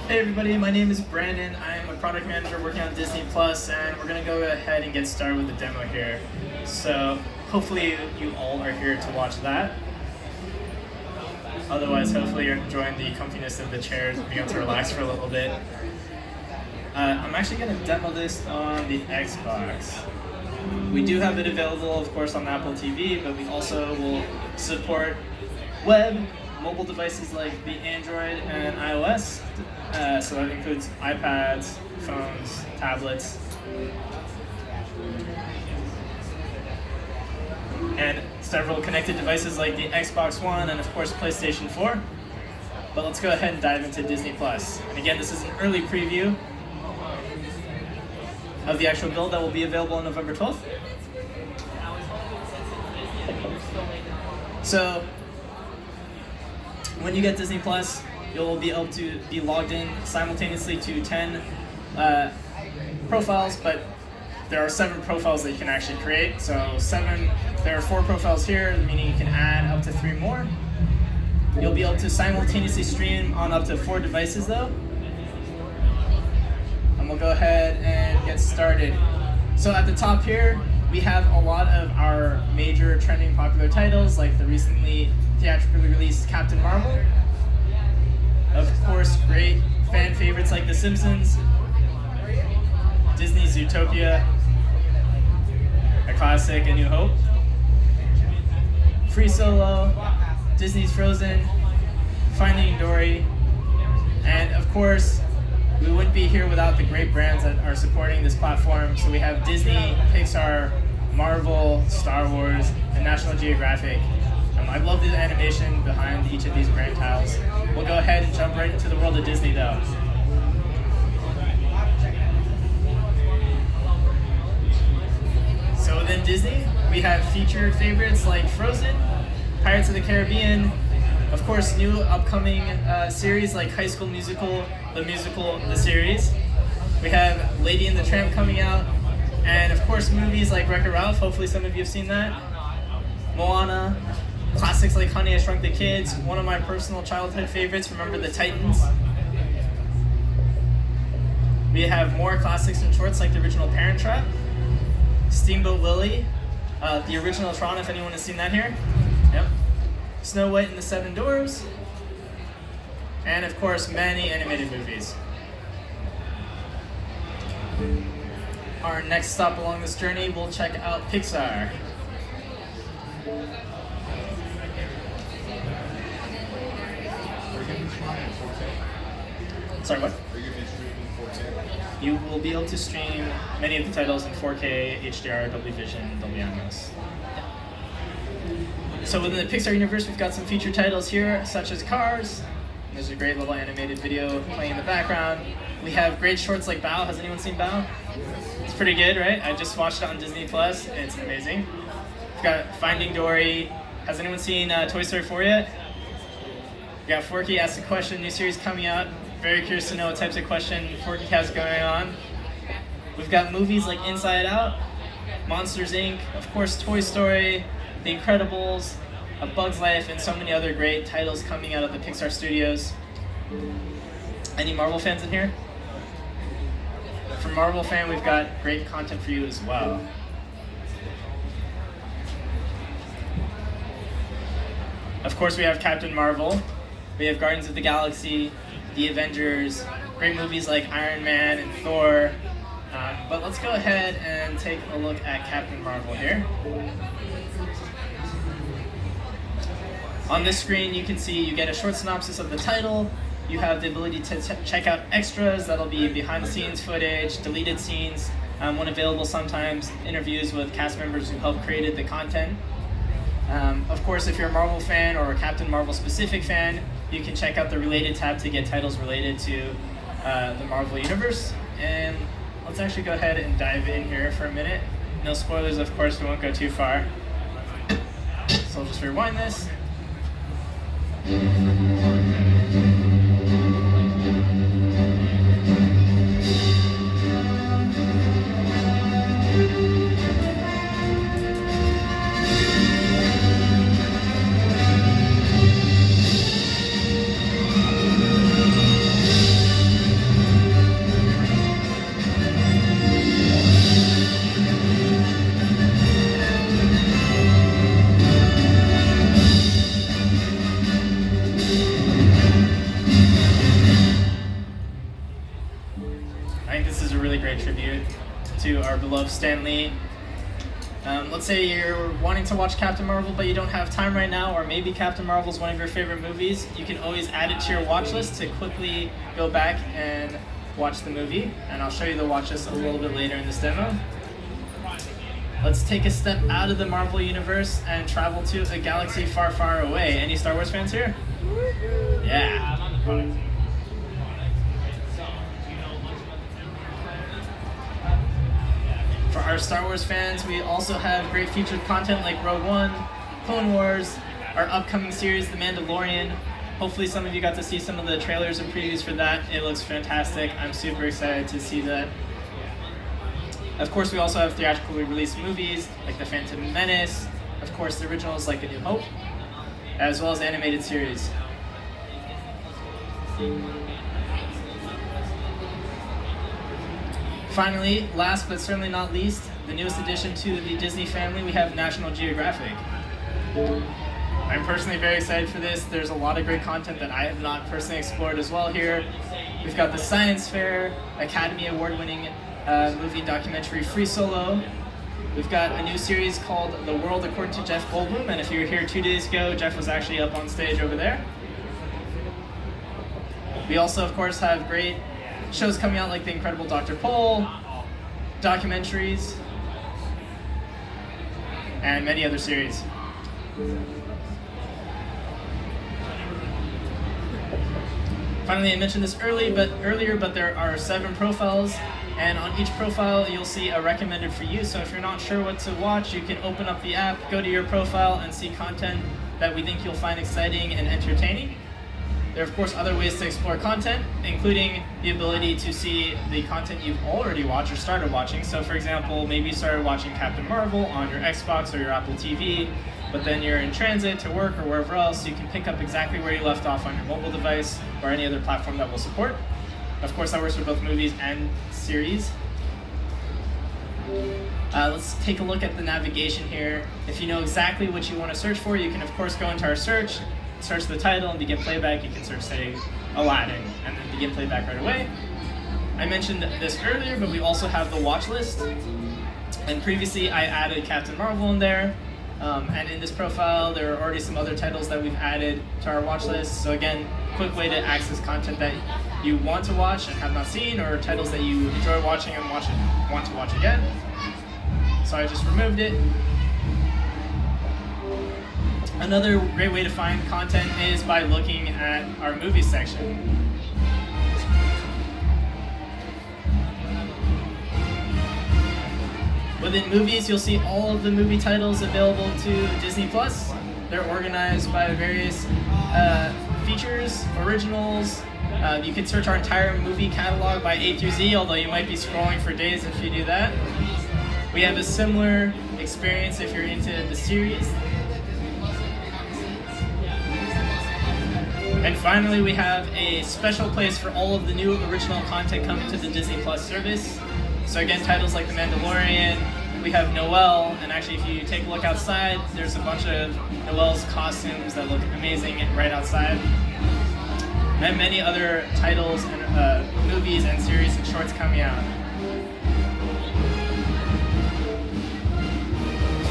Hey everybody, my name is Brandon. I'm a product manager working on Disney Plus, and we're gonna go ahead and get started with the demo here. So hopefully you all are here to watch that. Otherwise, hopefully you're enjoying the comfiness of the chairs and being able to relax for a little bit. I'm actually gonna demo this on the Xbox. We do have it available, of course, on Apple TV, but we also will support web, mobile devices like the Android and iOS. So that includes iPads, phones, tablets, and several connected devices like the Xbox One and of course PlayStation 4. But let's go ahead and dive into Disney Plus. And again, this is an early preview of the actual build that will be available on November 12th. So when you get Disney Plus, you'll be able to be logged in simultaneously to 10 profiles, but there are 7 profiles that you can actually create. So there are 4 profiles here, meaning you can add up to 3 more. You'll be able to simultaneously stream on up to 4 devices though. And we'll go ahead and get started. So at the top here, we have a lot of our major trending popular titles, like the recently theatrically released Captain Marvel. Of course, great fan favorites like The Simpsons, Disney's Zootopia, a classic, A New Hope, Free Solo, Disney's Frozen, Finding Dory, and of course, we wouldn't be here without the great brands that are supporting this platform. So we have Disney, Pixar, Marvel, Star Wars, and National Geographic. I love the animation behind each of these brand tiles. We'll go ahead and jump right into the world of Disney though. So within Disney, we have featured favorites like Frozen, Pirates of the Caribbean, of course new upcoming series like High School Musical, the series. We have Lady and the Tramp coming out, and of course movies like Wreck-It Ralph, hopefully some of you have seen that, Moana, classics like Honey, I Shrunk the Kids, one of my personal childhood favorites, Remember the Titans. We have more classics and shorts like the original Parent Trap, Steamboat Willie, the original Tron, if anyone has seen that here. Yep. Snow White and the Seven Dwarfs, and of course many animated movies. Our next stop along this journey, we'll check out Pixar. Sorry, what? Are you going to be streaming 4K? You will be able to stream many of the titles in 4K, HDR, Dolby Vision, Dolby Atmos. So within the Pixar universe, we've got some featured titles here, such as Cars. There's a great little animated video playing in the background. We have great shorts like Bao. Has anyone seen Bao? It's pretty good, right? I just watched it on Disney Plus. It's amazing. We've got Finding Dory. Has anyone seen Toy Story 4 yet? We got Forky Asked a Question, new series coming out. Very curious to know what types of question Forky has going on. We've got movies like Inside Out, Monsters Inc., of course Toy Story, The Incredibles, A Bug's Life, and so many other great titles coming out of the Pixar studios. Any Marvel fans in here? For Marvel fan, we've got great content for you as well. Of course, we have Captain Marvel. We have Guardians of the Galaxy, The Avengers, great movies like Iron Man and Thor. But let's go ahead and take a look at Captain Marvel here. On this screen, you can see you get a short synopsis of the title. You have the ability to check out extras. That'll be behind-the-scenes footage, deleted scenes, when available sometimes, interviews with cast members who helped create the content. Of course, if you're a Marvel fan or a Captain Marvel specific fan, you can check out the related tab to get titles related to the Marvel Universe. And let's actually go ahead and dive in here for a minute. No spoilers, of course, we won't go too far. So I'll just rewind this. love Stan Lee. Let's say you're wanting to watch Captain Marvel, but you don't have time right now, or maybe Captain Marvel is one of your favorite movies. You can always add it to your watch list to quickly go back and watch the movie. And I'll show you the watch list a little bit later in this demo. Let's take a step out of the Marvel universe and travel to a galaxy far, far away. Any Star Wars fans here? Yeah. For our Star Wars fans, we also have great featured content like Rogue One, Clone Wars, our upcoming series, The Mandalorian. Hopefully some of you got to see some of the trailers and previews for that. It looks fantastic. I'm super excited to see that. Of course, we also have theatrically released movies like The Phantom Menace, of course the originals like A New Hope, as well as animated series. Finally, last but certainly not least, the newest addition to the Disney family, we have National Geographic. I'm personally very excited for this. There's a lot of great content that I have not personally explored as well here. We've got the Science Fair, Academy Award-winning movie and documentary Free Solo. We've got a new series called The World According to Jeff Goldblum, and if you were here 2 days ago, Jeff was actually up on stage over there. We also, of course, have great shows coming out like The Incredible Dr. Pol, documentaries, and many other series. Finally, I mentioned this earlier, but there are 7 profiles, and on each profile you'll see a recommended for you. So if you're not sure what to watch, you can open up the app, go to your profile, and see content that we think you'll find exciting and entertaining. There are, of course, other ways to explore content, including the ability to see the content you've already watched or started watching. So, for example, maybe you started watching Captain Marvel on your Xbox or your Apple TV, but then you're in transit to work or wherever else, you can pick up exactly where you left off on your mobile device or any other platform that will support. Of course, that works for both movies and series. Let's take a look at the navigation here. If you know exactly what you want to search for, you can, of course, go into our search the title and begin playback. You can search, say, Aladdin, and then begin playback right away. I mentioned this earlier, but we also have the watch list. And previously, I added Captain Marvel in there. And in this profile, there are already some other titles that we've added to our watch list. So again, quick way to access content that you want to watch and have not seen, or titles that you enjoy watching and want to watch again. So I just removed it. Another great way to find content is by looking at our movies section. Within movies, you'll see all of the movie titles available to Disney+. They're organized by various features, originals. You can search our entire movie catalog by A through Z, although you might be scrolling for days if you do that. We have a similar experience if you're into the series. And finally, we have a special place for all of the new original content coming to the Disney Plus service. So again, titles like The Mandalorian, we have Noelle, and actually if you take a look outside, there's a bunch of Noelle's costumes that look amazing right outside. And many other titles and movies and series and shorts coming out.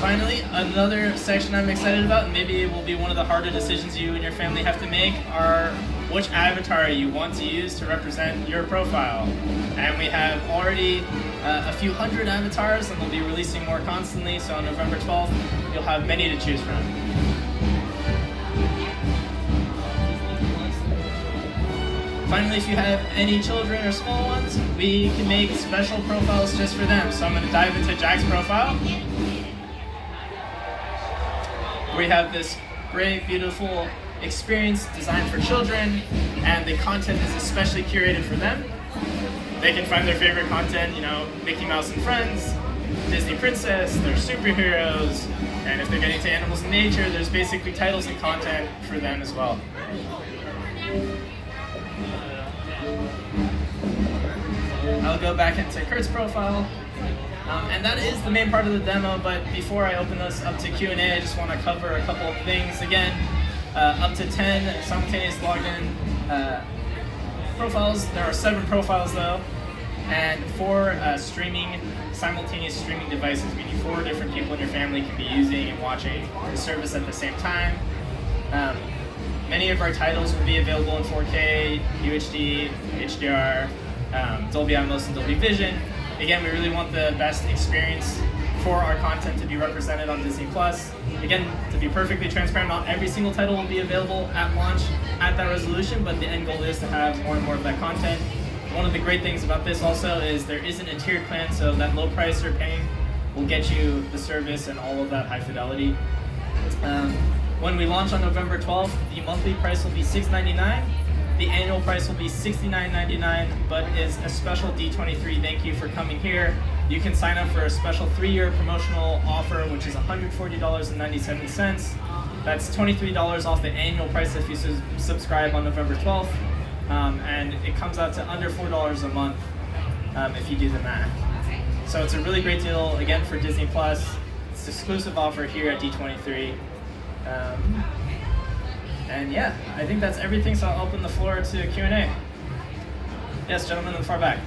Finally, another section I'm excited about, and maybe it will be one of the harder decisions you and your family have to make, are which avatar you want to use to represent your profile. And we have already a few hundred avatars, and we'll be releasing more constantly, so on November 12th, you'll have many to choose from. Finally, if you have any children or small ones, we can make special profiles just for them. So I'm going to dive into Jack's profile. We have this great, beautiful experience designed for children, and the content is especially curated for them. They can find their favorite content, Mickey Mouse and Friends, Disney Princess, their superheroes, and if they're getting to animals and nature, there's basically titles and content for them as well. I'll go back into Kurt's profile. And that is the main part of the demo, but before I open this up to Q&A, I just want to cover a couple of things. Again, up to 10 simultaneous logged in profiles. There are 7 profiles though. And 4 streaming, simultaneous streaming devices, meaning 4 different people in your family can be using and watching the service at the same time. Many of our titles will be available in 4K, UHD, HDR, Dolby Atmos, and Dolby Vision. Again, we really want the best experience for our content to be represented on Disney+. Again, to be perfectly transparent, not every single title will be available at launch at that resolution, but the end goal is to have more and more of that content. One of the great things about this also is there isn't a tiered plan, so that low price you're paying will get you the service and all of that high fidelity. When we launch on November 12th, the monthly price will be $6.99. The annual price will be $69.99, but is a special D23 thank you for coming here. You can sign up for a special 3-year promotional offer, which is $140.97. That's $23 off the annual price if you subscribe on November 12th. And it comes out to under $4 a month if you do the math. So it's a really great deal, again, for Disney+. It's an exclusive offer here at D23. And yeah, I think that's everything, so I'll open the floor to Q&A. Yes, gentlemen in the far back.